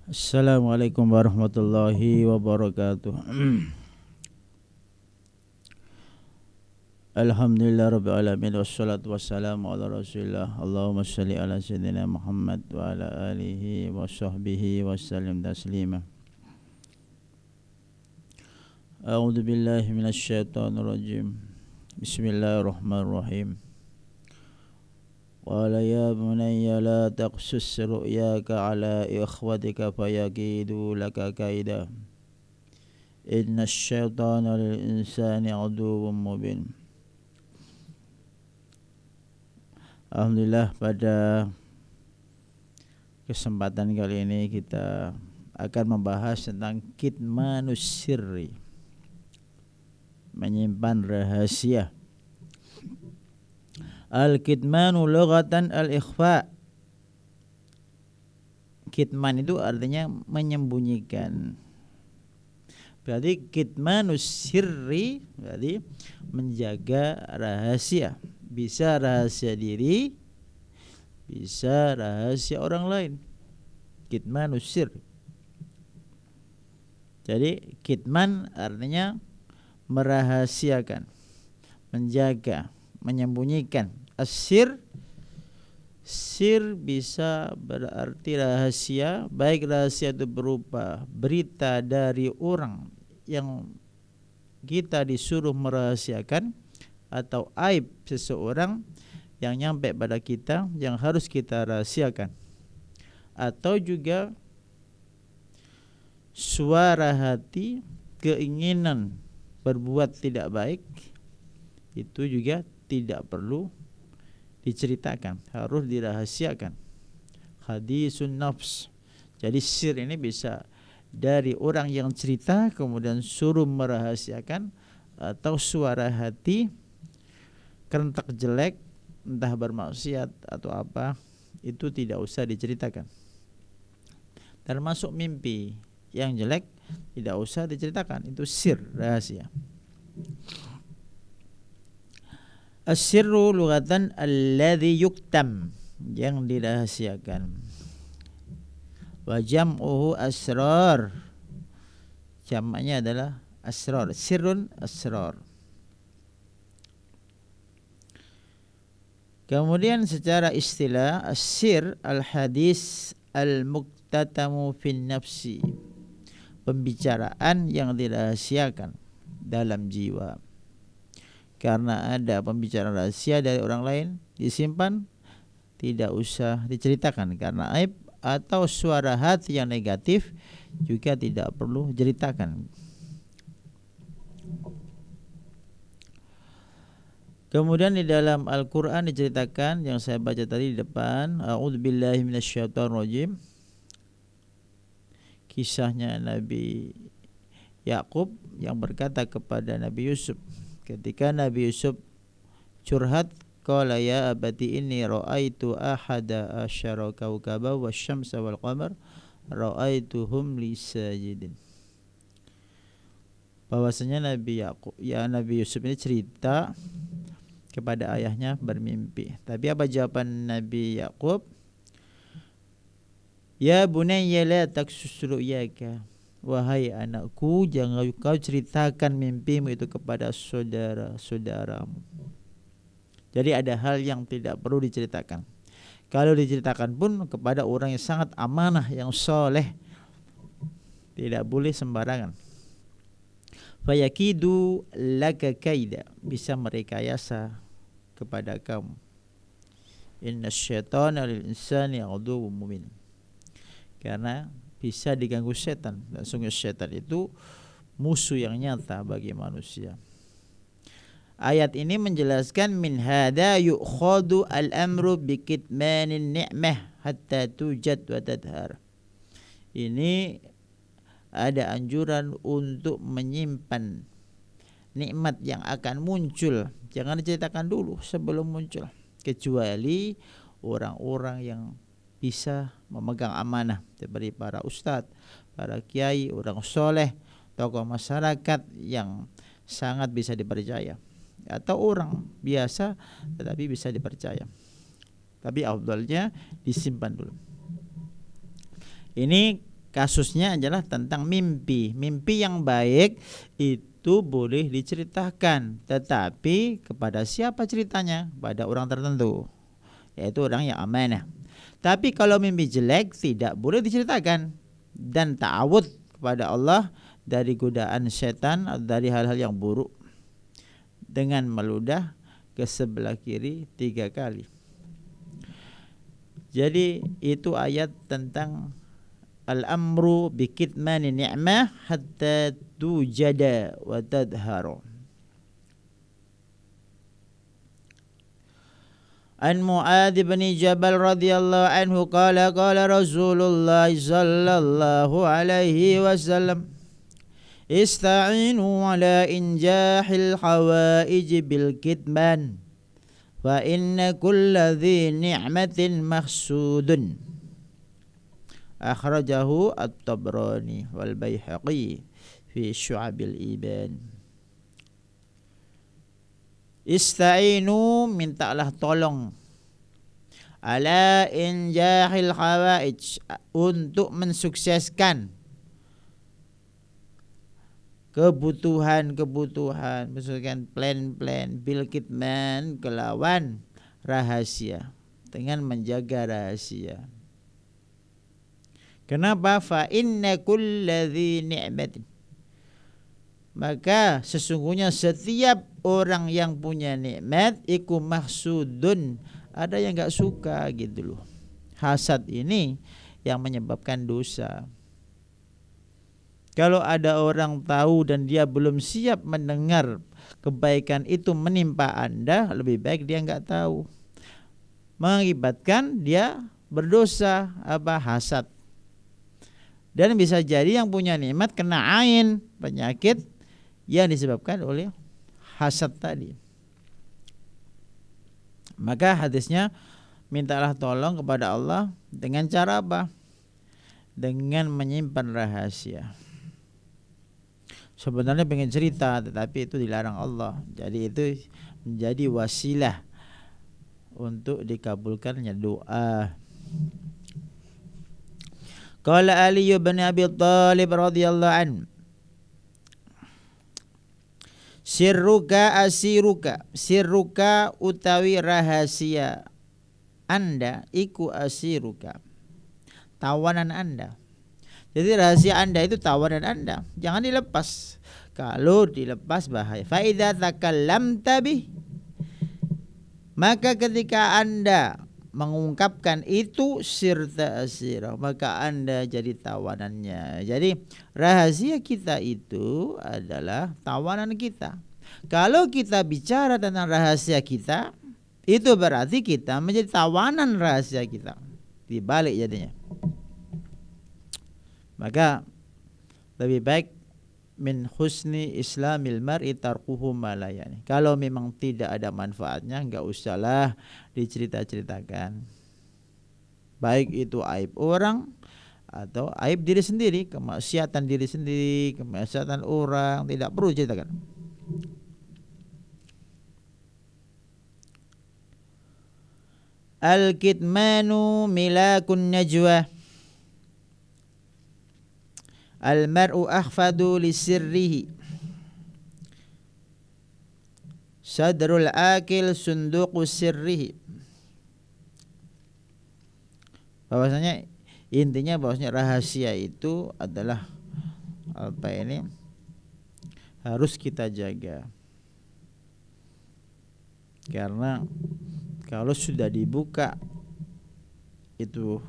Assalamualaikum warahmatullahi wabarakatuh. Alhamdulillah rabbil alamin wassalatu wassalamu ala Rasulillah. Allahumma shalli ala sayyidina Muhammad wa ala alihi wa sahbihi wa sallim taslima. A'udzu billahi minasy syaithanir rajim. Bismillahirrahmanirrahim. Qala ya bunayya la taqsus ru'yaka ala ikhwatika fayakidu laka kaida. Inna syaitana lil insani aduwwum mubin. Alhamdulillah, pada kesempatan kali ini kita akan membahas tentang kitmanus sirri, menyimpan rahasia. Al-kitmanu lughatan al-ikhfa. Kitman itu artinya menyembunyikan. Berarti kitmanus sirri berarti menjaga rahasia. Bisa rahasia diri, bisa rahasia orang lain. Kitmanus sirri. Jadi kitman artinya merahasiakan, menjaga, menyembunyikan. Asir, sir bisa berarti rahasia, baik rahasia itu berupa berita dari orang yang kita disuruh merahasiakan, atau aib seseorang yang nyampe pada kita yang harus kita rahasiakan, atau juga suara hati, keinginan berbuat tidak baik, itu juga tidak perlu diceritakan, harus dirahasiakan. Hadisun nafs. Jadi sir ini bisa dari orang yang cerita kemudian suruh merahasiakan, atau suara hati kerentak jelek, entah bermaksiat atau apa, itu tidak usah diceritakan. Termasuk mimpi yang jelek tidak usah diceritakan, itu sir, rahasia. As-sirru lughatan alladhi yuktam, yang dirahasiakan. Wa jam'uhu asrar, jamaknya adalah asrar. Sirrun asrar. Kemudian secara istilah, as-sir al-hadis al-muktatamu fin nafsi, pembicaraan yang dirahasiakan dalam jiwa. Karena ada pembicaraan rahasia dari orang lain disimpan, tidak usah diceritakan karena aib, atau suara hati yang negatif juga tidak perlu diceritakan. Kemudian di dalam Al-Quran diceritakan yang saya baca tadi di depan, a'udzubillahi minasyaitonirrajim, kisahnya Nabi Yakub yang berkata kepada Nabi Yusuf, ketika Nabi Yusuf curhat, qala ya abati inni ra'aitu ahada asyara kaukaba wasyamsa wal qamar ra'aituhum li sajidin. Bahwasanya Nabi Yusuf ini cerita kepada ayahnya bermimpi. Tapi apa jawaban Nabi Yakub? Ya bunayya la taksus ru'yaka. Wahai anakku, jangan kau ceritakan mimpimu itu kepada saudara-saudaramu. Jadi ada hal yang tidak perlu diceritakan. Kalau diceritakan pun kepada orang yang sangat amanah, yang soleh, tidak boleh sembarangan. Fayakidu laka kaida, bisa merekayasa kepada kamu. Inna syaitana lil insani aduwwum mubin. Karena bisa diganggu setan, dan sungguh setan itu musuh yang nyata bagi manusia. Ayat ini menjelaskan min hada yu'khadu al-amru bikitmanin ni'mah hatta tujad wa tadhar. Ini ada anjuran untuk menyimpan nikmat yang akan muncul. Jangan diceritakan dulu sebelum muncul, kecuali orang-orang yang bisa memegang amanah seperti para ustadz, para kiai, orang soleh, tokoh masyarakat yang sangat bisa dipercaya, atau orang biasa tetapi bisa dipercaya. Tapi afdalnya disimpan dulu. Ini kasusnya adalah tentang mimpi. Mimpi yang baik itu boleh diceritakan, tetapi kepada siapa ceritanya? Pada orang tertentu, yaitu orang yang amanah. Tapi kalau mimpi jelek tidak boleh diceritakan, dan ta'awud kepada Allah dari godaan setan atau dari hal-hal yang buruk dengan meludah ke sebelah kiri 3 kali. Jadi itu ayat tentang al-amru bi kitmani ni'mah hatta tujada wa tadharu. An Mu'adz bin Jabal radhiyallahu anhu qala qala Rasulullah sallallahu alaihi wasallam ista'inu ala injahil hawaij bil kitman wa inna kulla dhi ni'matin mahsudun. Akhrajahu At-Tabrani wal Baihaqi fi Syu'abil Iman. Ista'inu, mintalah tolong, ala injahil hawaij, untuk mensukseskan kebutuhan, misalkan plan-plan, bil kitman, kelawan rahasia, dengan menjaga rahasia. Kenapa? Fa inna kulladzi ni'matin, maka sesungguhnya setiap orang yang punya nikmat iku mahsudun, ada yang enggak suka gitu loh. Hasad ini yang menyebabkan dosa. Kalau ada orang tahu dan dia belum siap mendengar kebaikan itu menimpa Anda, lebih baik dia enggak tahu. Mengakibatkan dia berdosa, hasad. Dan bisa jadi yang punya nikmat kena ain, penyakit yang disebabkan oleh hasad tadi. Maka hadisnya, mintalah tolong kepada Allah dengan cara apa? Dengan menyimpan rahasia. Sebenarnya pengen cerita, tetapi itu dilarang Allah. Jadi itu menjadi wasilah untuk dikabulkannya doa. Qala Ali bin Abi Thalib radhiyallahu anhu, sirruka asiruka, sirruka utawi rahasia Anda iku asiruka, tawanan Anda. Jadi rahasia Anda itu tawanan Anda, jangan dilepas. Kalau dilepas bahaya. Fa idza takallamta bih, maka ketika Anda mengungkapkan itu sirta asira, maka Anda jadi tawanannya. Jadi rahasia kita itu adalah tawanan kita. Kalau kita bicara tentang rahasia kita, itu berarti kita menjadi tawanan rahasia kita. Dibalik jadinya. Maka lebih baik min husni islamil mar'i tarkuhu ma la yani. Kalau memang tidak ada manfaatnya, enggak usahlah dicerita-ceritakan. Baik itu aib orang atau aib diri sendiri, kemaksiatan diri sendiri, kemaksiatan orang, tidak perlu ceritakan. Al-kitmanu milakun najwa, al-mar'u akhfadu li sirrihi, sadrul akil sunduqu sirrihi. Bahwasanya intinya bahwasanya rahasia itu adalah harus kita jaga. Karena kalau sudah dibuka itu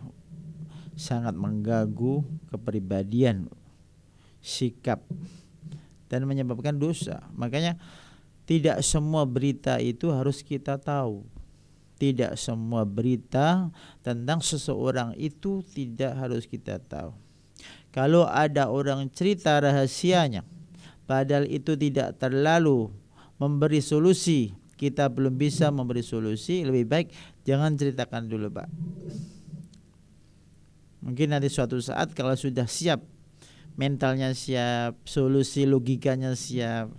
sangat mengganggu kepribadian, sikap, dan menyebabkan dosa. Makanya tidak semua berita itu harus kita tahu. Tidak semua berita tentang seseorang itu tidak harus kita tahu. Kalau ada orang cerita rahasianya, padahal itu tidak terlalu memberi solusi, kita belum bisa memberi solusi, lebih baik jangan ceritakan dulu, Pak. Mungkin nanti suatu saat kalau sudah siap, mentalnya siap, solusi logikanya siap,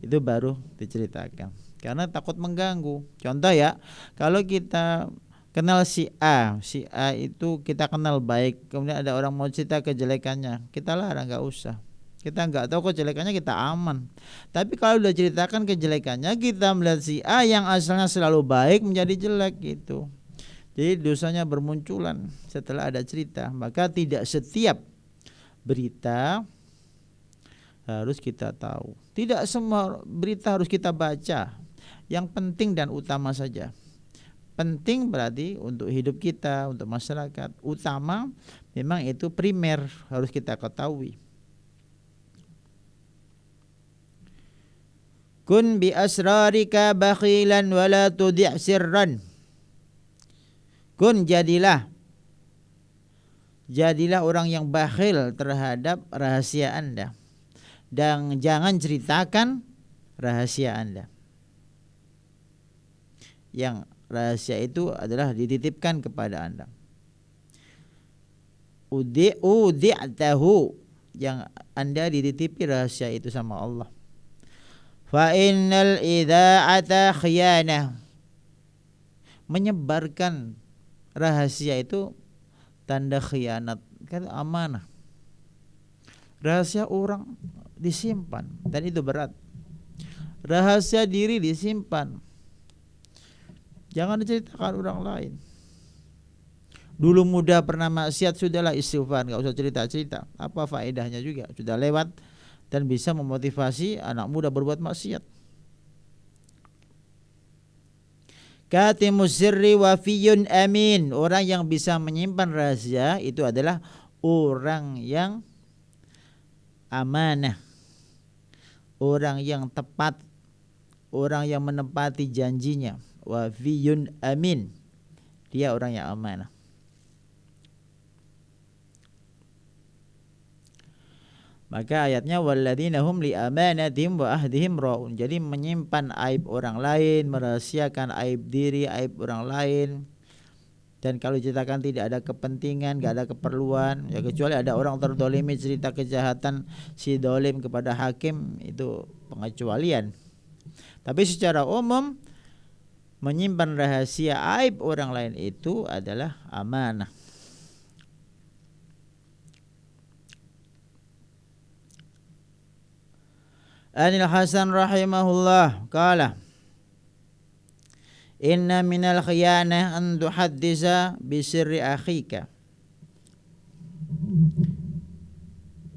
itu baru diceritakan. Karena takut mengganggu. Contoh ya, kalau kita kenal si A itu kita kenal baik, kemudian ada orang mau cerita kejelekannya, kita larang, nggak usah. Kita nggak tahu kejelekannya, kita aman. Tapi kalau udah ceritakan kejelekannya, kita melihat si A yang asalnya selalu baik menjadi jelek gitu. Jadi dosanya bermunculan setelah ada cerita. Maka tidak setiap berita harus kita tahu. Tidak semua berita harus kita baca. Yang penting dan utama saja. Penting berarti untuk hidup kita, untuk masyarakat. Utama memang itu primer, harus kita ketahui. Kun bi asrarika bakhilan wala tudi' sirran. Kun jadilah orang yang bakhil terhadap rahasia Anda, dan jangan ceritakan rahasia Anda. Yang rahasia itu adalah dititipkan kepada Anda. Udi'tahu, yang Anda dititipi rahasia itu sama Allah. Fa innal idza'ata khiyanah. Menyebarkan rahasia itu tanda khianat, kan amanah. Rahasia orang disimpan dan itu berat. Rahasia diri disimpan, jangan diceritakan orang lain. Dulu muda pernah maksiat, sudahlah istighfar, enggak usah cerita-cerita. Apa faedahnya juga, sudah lewat dan bisa memotivasi anak muda berbuat maksiat. Katimus sirri wafiyun amin. Orang yang bisa menyimpan rahasia itu adalah orang yang amanah, orang yang tepat, orang yang menepati janjinya. Wafiyun amin, dia orang yang amanah. Maka ayatnya walladzina hum li amanatihim wa ahdihim raun. Jadi menyimpan aib orang lain, merahasiakan aib diri, aib orang lain. Dan kalau ceritakan tidak ada kepentingan, enggak ada keperluan, ya kecuali ada orang terdolimi cerita kejahatan si dolim kepada hakim, itu pengecualian. Tapi secara umum menyimpan rahasia aib orang lain itu adalah amanah. Anil Hasan rahimahullah qala inna minal khiyanah an tuhaddisa bi sirri akhika.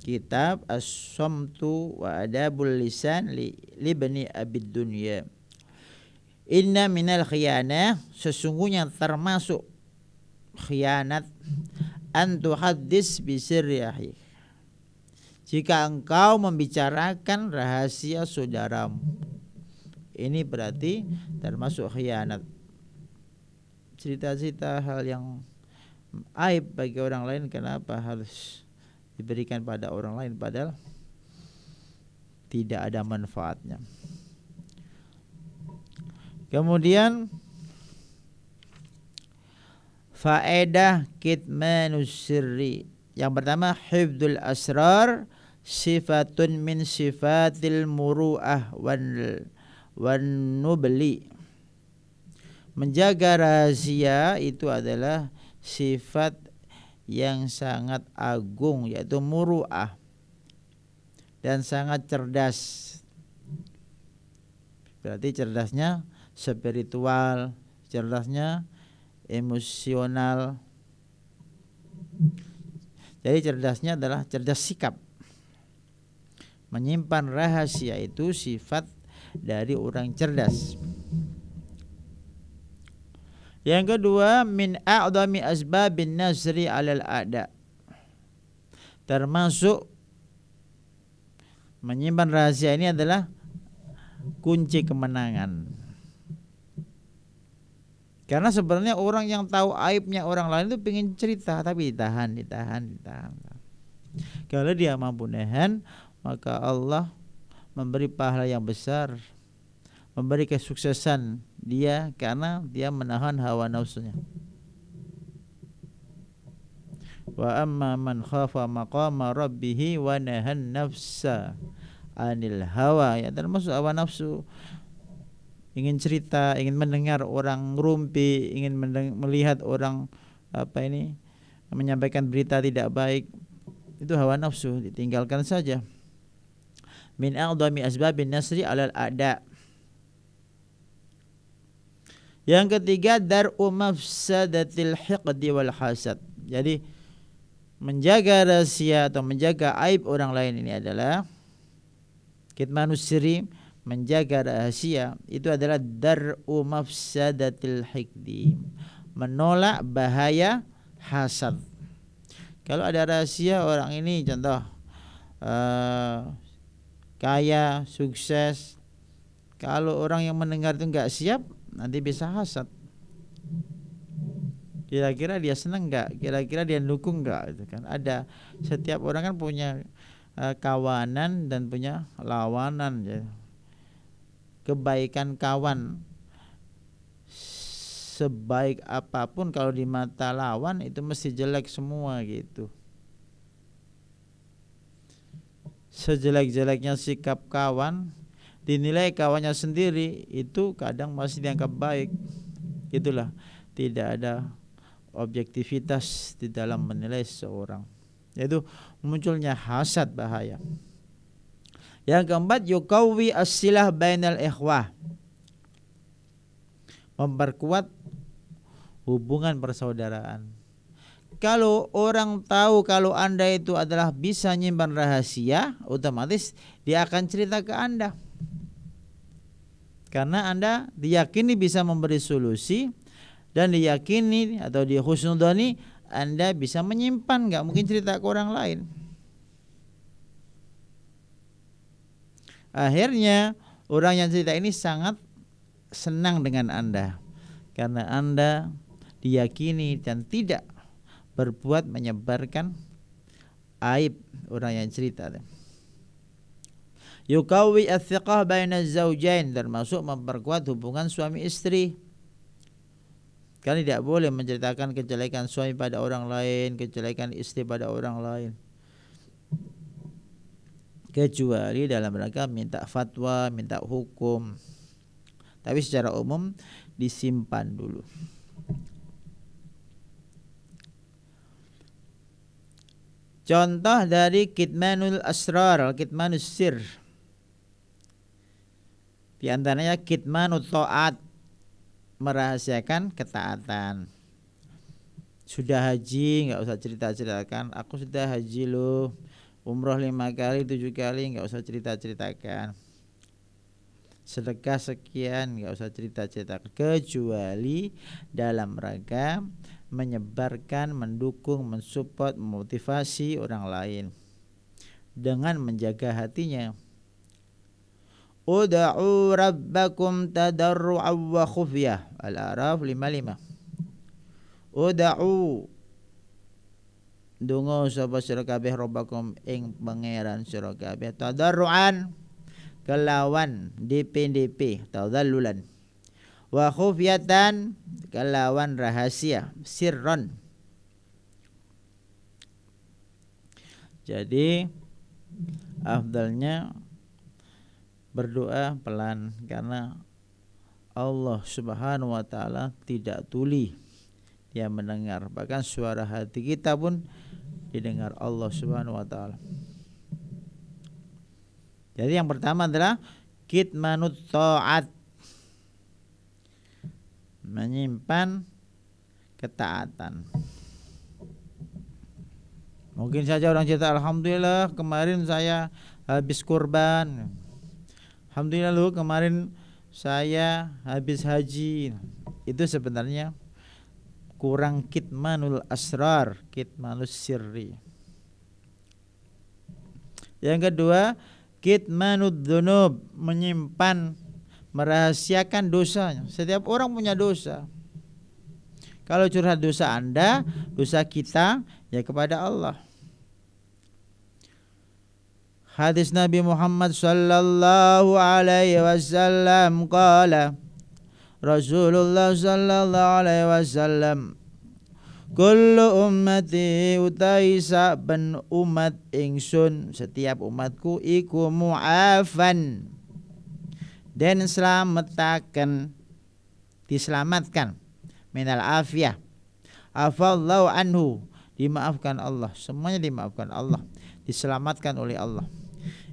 Kitab As-Samtu wa Adabul Lisan li Ibni Abid Dunya. Inna minal khiyanah, sesungguhnya termasuk khianat, an tuhaddis bi sirri akhika, jika engkau membicarakan rahasia saudaramu. Ini berarti termasuk khianat. Cerita-cerita hal yang aib bagi orang lain, kenapa harus diberikan pada orang lain padahal tidak ada manfaatnya. Kemudian faedah kitmanus sirri. Yang pertama, hifdzul asrar sifatun min sifatil muru'ah wan nubli. Menjaga rahasia itu adalah sifat yang sangat agung, yaitu muru'ah, dan sangat cerdas. Berarti cerdasnya spiritual, cerdasnya emosional. Jadi cerdasnya adalah cerdas sikap. Menyimpan rahasia itu sifat dari orang cerdas. Yang kedua, min a'dami asbabin nasri 'alal a'da. Termasuk menyimpan rahasia ini adalah kunci kemenangan. Karena sebenarnya orang yang tahu aibnya orang lain itu pengen cerita, tapi ditahan. Kalau dia mampu nahan, maka Allah memberi pahala yang besar, memberi kesuksesan dia karena dia menahan hawa nafsunya. Wa amma man khafa maqama rabbih wa nahan nafsa anil hawa, ya termasuk hawa nafsu ingin cerita, ingin mendengar orang ngerumpi, ingin melihat orang menyampaikan berita tidak baik, itu hawa nafsu, ditinggalkan saja. Min a'dhami asbabin nasri 'alal a'da. Yang ketiga, dar'u mafsadatil hiqdi wal hasad. Jadi menjaga rahasia atau menjaga aib orang lain ini adalah kitmanus sirri, menjaga rahasia itu adalah dar'u mafsadatil hiqdi, menolak bahaya hasad. Kalau ada rahasia orang ini contoh kaya, sukses, kalau orang yang mendengar itu enggak siap, nanti bisa hasad. Kira-kira dia senang enggak? Kira-kira dia dukung enggak? Itu kan ada, setiap orang kan punya kawanan dan punya lawanan ya. Kebaikan kawan sebaik apapun kalau di mata lawan itu mesti jelek semua gitu. Sejelek-jeleknya sikap kawan, dinilai kawannya sendiri itu kadang masih dianggap baik. Itulah, tidak ada objektivitas di dalam menilai seseorang, yaitu munculnya hasad, bahaya. Yang keempat, yuqawwi as-silah bainal ikhwah, memperkuat hubungan persaudaraan. Kalau orang tahu kalau Anda itu adalah bisa nyimpan rahasia, otomatis dia akan cerita ke Anda. Karena Anda diyakini bisa memberi solusi dan diyakini atau dihusnudoni Anda bisa menyimpan, enggak mungkin cerita ke orang lain. Akhirnya orang yang cerita ini sangat senang dengan Anda karena Anda diyakini dan tidak berbuat menyebarkan aib orang yang cerita. Yuqawwi ats-thiqah baina az-zawjain, termasuk memperkuat hubungan suami istri. Kan tidak boleh menceritakan kejelekan suami pada orang lain, kejelekan istri pada orang lain, kecuali dalam rangka minta fatwa, minta hukum. Tapi secara umum disimpan dulu. Contoh dari kitmanul asrar, kitmanus sir. Di antaranya kitmanut ta'at, merahasiakan ketaatan. Sudah haji enggak usah cerita-ceritakan, aku sudah haji loh, umroh 5 kali 7 kali, enggak usah cerita-ceritakan. Sedekah sekian, enggak usah cerita-ceritakan, kecuali dalam rangka menyebarkan, mendukung, mensupport, memotivasi orang lain dengan menjaga hatinya. Ud'u rabbakum tadarru'an wa khufyah, Al-A'raf 55. Ud'u, donga sapa sira kabeh rabbakum ing pangeran sira kabeh, tadarru'an, kelawan DP tadallulan, wa khufyatan, kelawan rahasia, sirron. Jadi afdalnya berdoa pelan, karena Allah Subhanahu wa taala tidak tuli, Dia mendengar, bahkan suara hati kita pun didengar Allah Subhanahu wa taala. Jadi yang pertama adalah kitmanut ta'at, menyimpan ketaatan. Mungkin saja orang cerita, alhamdulillah kemarin saya habis kurban, alhamdulillah lu kemarin saya habis haji. Itu sebenarnya kurang kitmanul asrar, kitmanus sirri. Yang kedua, kitmanud dzunub, menyimpan, merahasiakan dosanya. Setiap orang punya dosa. Kalau curhat dosa Anda, dosa kita, ya kepada Allah. Hadis Nabi Muhammad sallallahu alaihi wasallam qala, Rasulullah sallallahu alaihi wasallam, kullu ummati utai saben umat ingsun, setiap umatku iku mu'afan, dan diselamatkan minal afiyah, afallahu anhu, dimaafkan Allah, semuanya dimaafkan Allah, diselamatkan oleh Allah.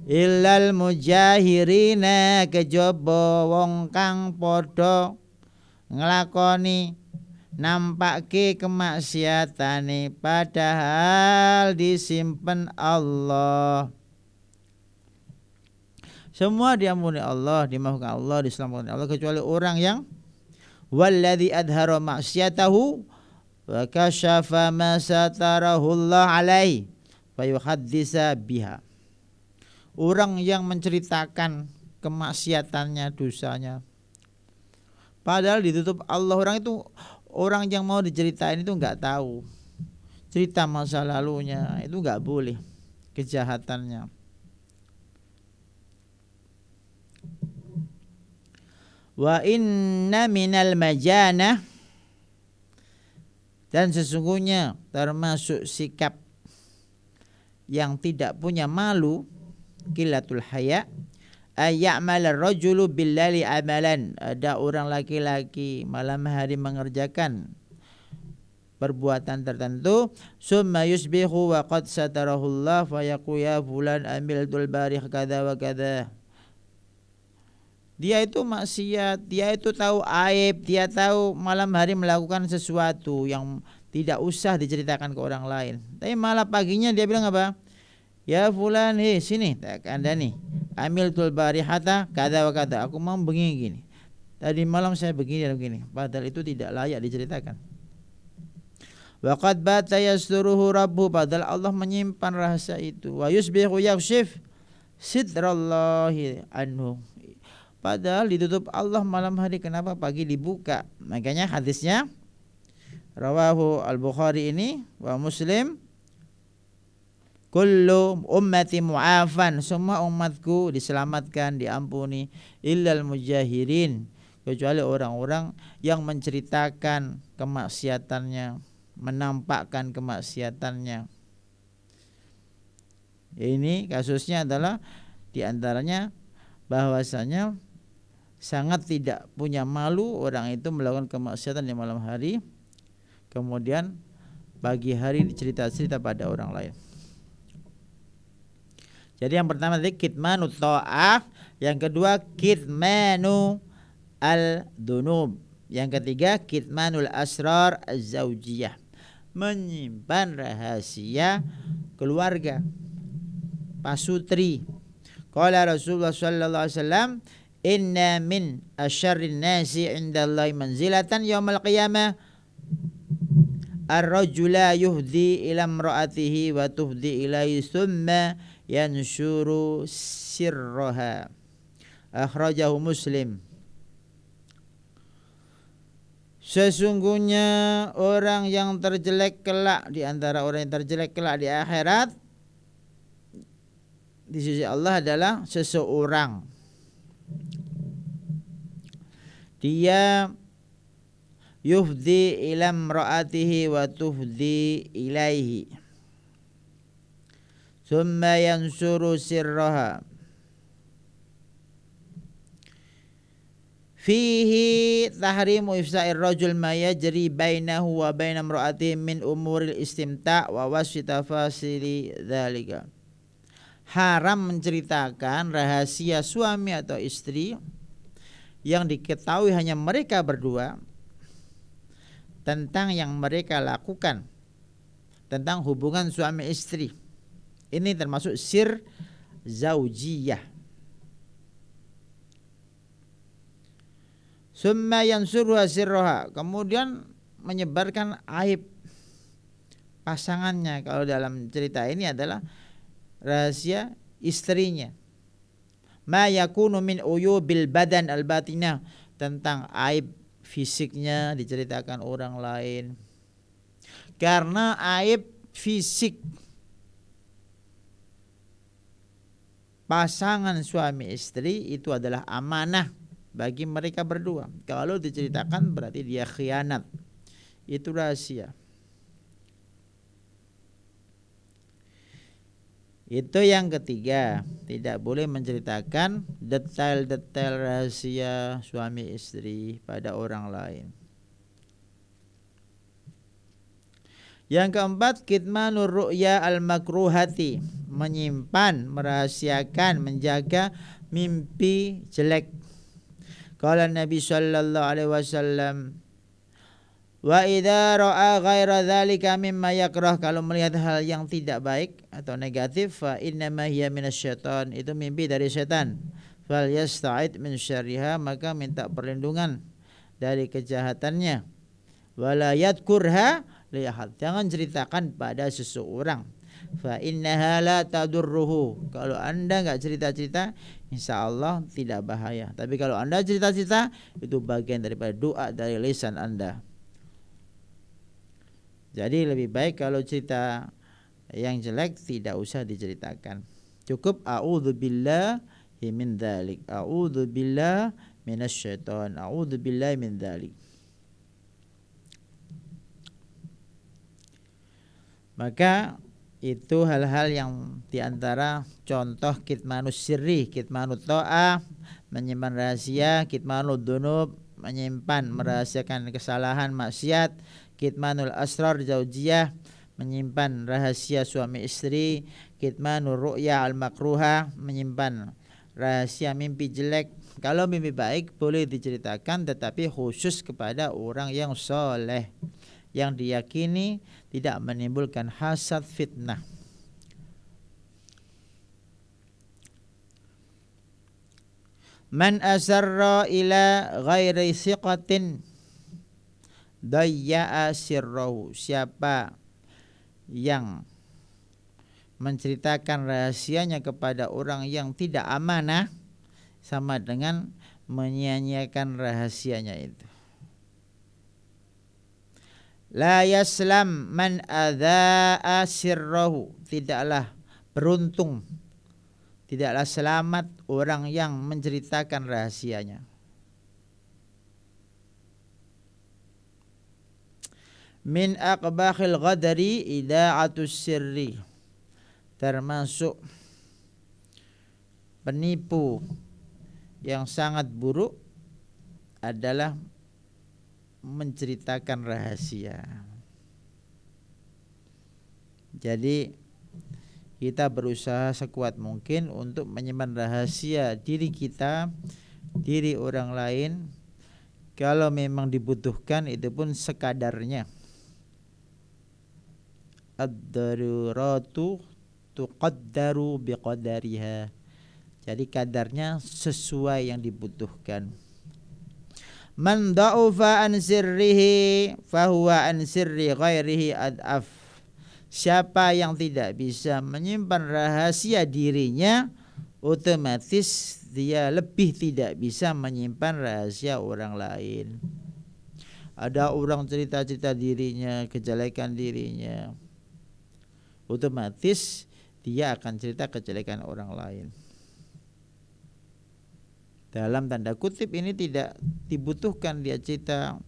Illal mujahirina, kejaba wong kang padha nglakoni nampake kemaksiatane padahal disimpen Allah. Semua diampuni Allah, dimaafkan Allah, diselamatkan Allah, kecuali orang yang walladzi adhara maksiatahu wa kasyafa ma satarahu Allah alaihi fa yuhaddisa biha. Orang yang menceritakan kemaksiatannya, dosanya, padahal ditutup Allah. Orang yang mau diceritain itu enggak tahu cerita masa lalunya, itu enggak boleh, kejahatannya. Wa inna minal majanah, dan sesungguhnya termasuk sikap yang tidak punya malu, qillatul haya, ayya'mal ar-rajulu bil-laili amalan, ada orang laki-laki malam hari mengerjakan perbuatan tertentu, summa yusbihu wa qad satarahu Allah fa yaqulu ya fulan amiltul barih kadza wa kadza. Dia itu maksiat, dia itu tahu aib, dia tahu malam hari melakukan sesuatu yang tidak usah diceritakan ke orang lain. Tapi malah paginya dia bilang apa? Ya fulan, sini, tak kandani. Amiltul barihata kada wa kada. Aku mau begini gini. Tadi malam saya begini dan begini. Padahal itu tidak layak diceritakan. Wa qad bata yasturuhu rabbu, padahal Allah menyimpan rahasia itu. Wa yusbihu yakshif sidrallahi anhu, padahal ditutup Allah malam hari, kenapa pagi dibuka? Makanya hadisnya rawahu al-Bukhari ini wa Muslim, kullu ummati mu'afan, semua umatku diselamatkan, diampuni, illal mujahirin, kecuali orang-orang yang menceritakan kemaksiatannya, menampakkan kemaksiatannya. Ini kasusnya adalah diantaranya bahwasanya sangat tidak punya malu orang itu melakukan kemaksiatan di malam hari, kemudian pagi hari cerita-cerita pada orang lain. Jadi yang pertama tadi kitmanu ta'ah, yang kedua kitmanu al-dunub, yang ketiga kitmanul asrar az-zaujiyah, menyimpan rahasia keluarga, pasutri. Qala Rasulullah sallallahu alaihi wasallam, inna min asyarrin nasi indallahi manzilatan yaumal qiyamah ar-rajula yuhdi ila imra'atihi wa tuhdi ilaihi thumma yanshuru sirraha, akhrajahu Muslim. Sesungguhnya orang yang terjelek kelak, di antara orang yang terjelek kelak di akhirat di sisi Allah adalah seseorang dia yufdi ila imra'atihi wa tufdi ilaihi thumma yansuru sirraha, fihi tahrimu ifsa'ir rajul ma yajri bainahu wa baina imra'atihi min umuril istimta' wa wasfi tafasili dzalika. Haram menceritakan rahasia suami atau istri yang diketahui hanya mereka berdua, tentang yang mereka lakukan, tentang hubungan suami istri. Ini termasuk sir zaujiyah. Summa yansuruha sirroha, kemudian menyebarkan aib pasangannya. Kalau dalam cerita ini adalah rahasia istrinya. Ma yakunu min uyubil badan al-batinah, tentang aib fisiknya diceritakan orang lain. Karena aib fisik pasangan suami istri itu adalah amanah bagi mereka berdua. Kalau diceritakan berarti dia khianat. Itu rahasia. Itu yang ketiga, tidak boleh menceritakan detail-detail rahasia suami istri pada orang lain. Yang keempat, kitmanur ru'ya al-makruhati, menyimpan, merahasiakan, menjaga mimpi jelek. Qala Nabi sallallahu alaihi wasallam, wa idza ra'a ghaira dzalika mimma yakrah, kalau melihat hal yang tidak baik atau negatif, fa inna ma hiya minasyaiton, itu mimpi dari setan. Fal yasta'id min syarriha, maka minta perlindungan dari kejahatannya. Wala yadkurha li ahad, jangan ceritakan pada seseorang. Fa innaha la tadurruhu, kalau Anda enggak cerita-cerita insyaallah tidak bahaya. Tapi kalau Anda cerita-cerita, itu bagian daripada doa dari lisan Anda. Jadi lebih baik kalau cerita yang jelek tidak usah diceritakan. Cukup a'udzubillahi min dzalik, a'udzubillahi minasyaiton, a'udzubillahi min dzalik. Maka itu hal-hal yang diantara contoh kitmanus sirri, kitmanut ta'ah, menyimpan rahasia, kitmanul dunub, menyimpan merahasiakan kesalahan maksiat, kitmanul asrar zaujiyah, menyimpan rahasia suami istri, kitmanul ru'ya al-makruha, menyimpan rahasia mimpi jelek. Kalau mimpi baik boleh diceritakan, tetapi khusus kepada orang yang soleh, yang diyakini tidak menimbulkan hasad fitnah. Man asarra ila ghairi siqatin dayya'a sirrahu, siapa yang menceritakan rahasianya kepada orang yang tidak amanah, sama dengan menyia-nyiakan rahasianya itu. La yaslam man adza'a sirrahu, tidaklah beruntung, tidaklah selamat orang yang menceritakan rahasianya. Min aqbakhil ghadari ida'atus sirri, termasuk penipu yang sangat buruk adalah menceritakan rahasia. Jadi kita berusaha sekuat mungkin untuk menyimpan rahasia diri kita, diri orang lain. Kalau memang dibutuhkan, itu pun sekadarnya. Ad-daruratu tuqaddaru biqadariha, jadi kadarnya sesuai yang dibutuhkan. Man da'ufa an sirrihi fahuwa an sirri ghairihi ad'af, siapa yang tidak bisa menyimpan rahasia dirinya, otomatis dia lebih tidak bisa menyimpan rahasia orang lain. Ada orang cerita-cerita dirinya, kejelekan dirinya, otomatis dia akan cerita kejelekan orang lain. Dalam tanda kutip ini tidak dibutuhkan dia cerita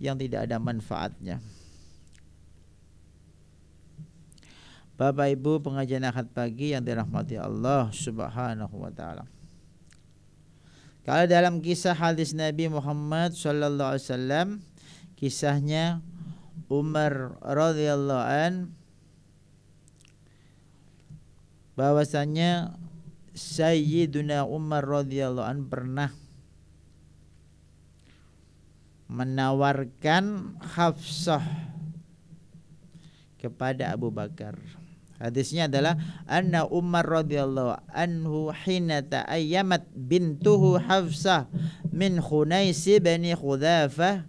yang tidak ada manfaatnya. Bapak Ibu pengajian Ahad pagi yang dirahmati Allah Subhanahu wa taala. Kalau dalam kisah hadis Nabi Muhammad sallallahu alaihi wasallam, kisahnya Umar radhiyallahu an, bahwasanya Sayyiduna Umar radhiyallahu an pernah menawarkan Hafsah kepada Abu Bakar. Hadisnya adalah anna Umar radhiyallahu anhu hina ta'ayyamat bintuhu Hafsah min Khunais bin Khudzafah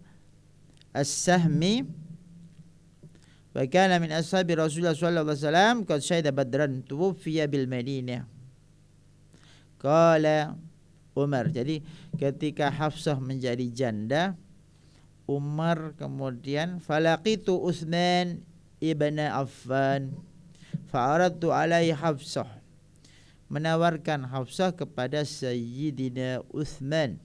as-Sahmi wa kana min ashabi Rasulullah sallallahu alaihi wasallam qad syahida Badran tuwfiya bil Madinah. Qala Umar, jadi ketika Hafsah menjadi janda, Umar kemudian falaqitu Utsman ibn Affan fa'aradtu alaihi Hafsah, menawarkan Hafsah kepada Sayyidina Utsman.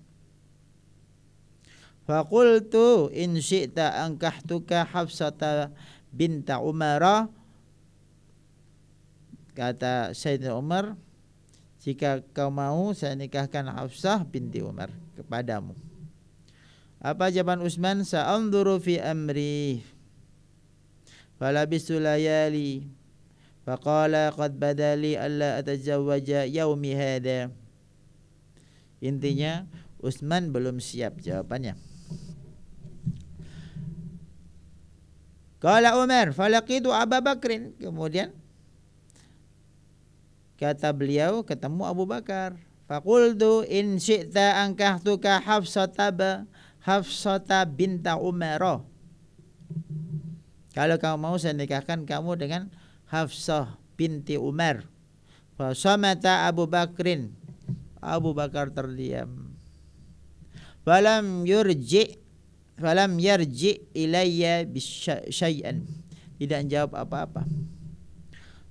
Faqultu in syi'ta ankahtuka Hafsata binta Umara, Kata Sayyidina Umar, jika kau mau saya nikahkan Hafsah binti Umar kepadamu. Apa jawaban Utsman? Sa'anzuru fi amri. Falabistu layali. Faqala qad badali alla atazawwaja yaumi hadha. Intinya Utsman belum siap jawabannya. Qala Umar falaqitu Abu Bakrin. Kemudian kata beliau ketemu Abu Bakar. Faqultu in syi'ta ankahtuka Hafsata binta Umar. Kalau kamu mau saya nikahkan kamu dengan Hafsah binti Umar. Fasamata Abu Bakrin. Abu Bakar terdiam. Falam yarji ilayya bisyai'an. Tidak jawab apa-apa.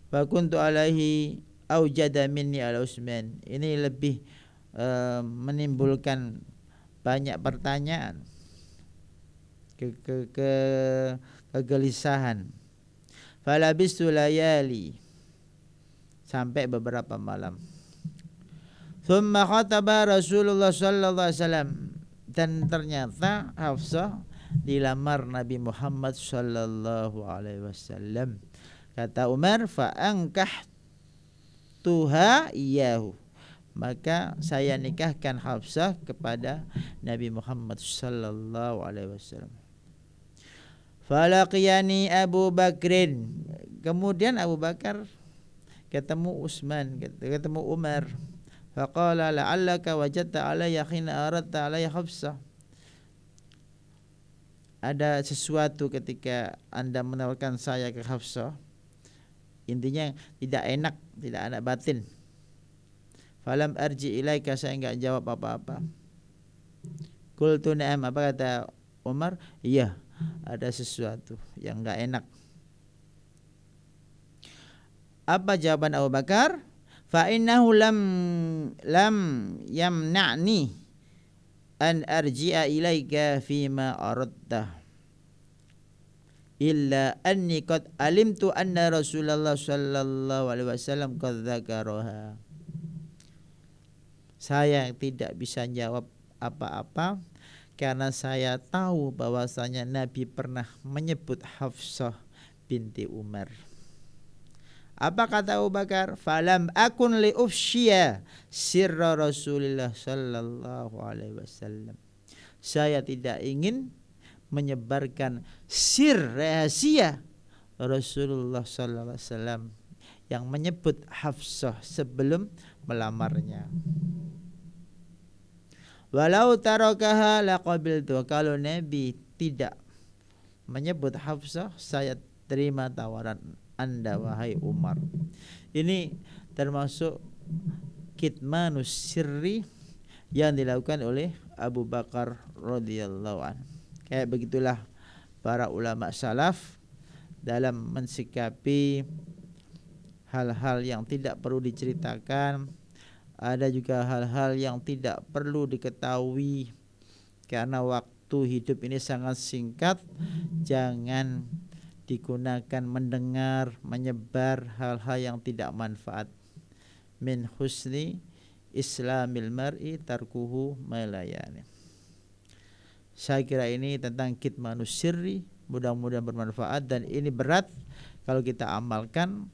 Fa kuntu alaihi aujada minni ala Utsman. Ini lebih menimbulkan banyak pertanyaan, kegelisahan. Falabistu layali, sampai beberapa malam. Thumma khataba Rasulullah sallallahu alaihi wasallam, dan ternyata Hafsah dilamar Nabi Muhammad sallallahu alaihi wasallam. Kata Umar, fa ankahtuha iyahu, maka saya nikahkan Hafsah kepada Nabi Muhammad sallallahu alaihi wasallam. Falaqiyani Abu Bakrin. Kemudian Abu Bakar ketemu Utsman, ketemu Umar. Faqala la'allaka wajadta alayya khina aradta alayya Hafsah. Ada sesuatu ketika Anda menawarkan saya ke Hafsah. Intinya tidak enak, tidak enak batin. Falam arji ilaika, saya enggak jawab apa-apa. Qultu na'am, apa kata Umar? Iya, ada sesuatu yang enggak enak. Apa jawaban Abu Bakar? Fa innahu lam yamna'ni an arji'a ilaika fima aradta illa anni qad alimtu anna Rasulullah sallallahu alaihi wasallam qad dzakaraha. Saya tidak bisa jawab apa-apa karena saya tahu bahwasanya Nabi pernah menyebut Hafsah binti Umar. Apa kata Abu Bakar? Falam akun li ufshiya sirra Rasulullah sallallahu alaihi wasallam. Saya tidak ingin menyebarkan sir rahasia Rasulullah sallallahu alaihi wasallam yang menyebut Hafsah sebelum melamarnya. Walau tarakaha laqabiltu, kalau Nabi tidak menyebut Hafsah, saya terima tawaran Anda wahai Umar. Ini termasuk kitmanus sirri yang dilakukan oleh Abu Bakar radhiyallahu anhu. Kayak begitulah para ulama salaf dalam mensikapi hal-hal yang tidak perlu diceritakan. Ada juga hal-hal yang tidak perlu diketahui karena waktu hidup ini sangat singkat. Jangan digunakan mendengar, menyebar hal-hal yang tidak manfaat. Min husni islamil mar'i tarkuhu malayani. Saya kira ini tentang kitmanus sirri, mudah-mudahan bermanfaat, dan ini berat kalau kita amalkan.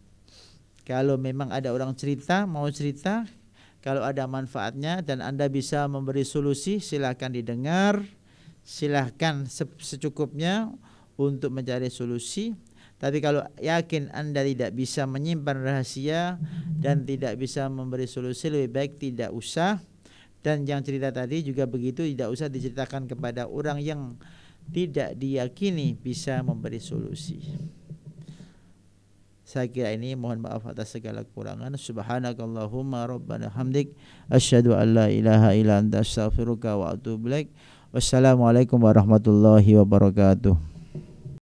Kalau memang ada orang cerita, mau cerita, kalau ada manfaatnya dan Anda bisa memberi solusi, silakan didengar, silakan secukupnya untuk mencari solusi. Tapi kalau yakin Anda tidak bisa menyimpan rahasia dan tidak bisa memberi solusi, lebih baik tidak usah. Dan yang cerita tadi juga begitu, tidak usah diceritakan kepada orang yang tidak diyakini bisa memberi solusi. Saya kira ini, mohon maaf atas segala kekurangan. Subhanakallahumma rabbana hamdik asyhadu an la ilaha illa anta astaghfiruka wa atubu ilaik. Wassalamualaikum warahmatullahi wabarakatuh.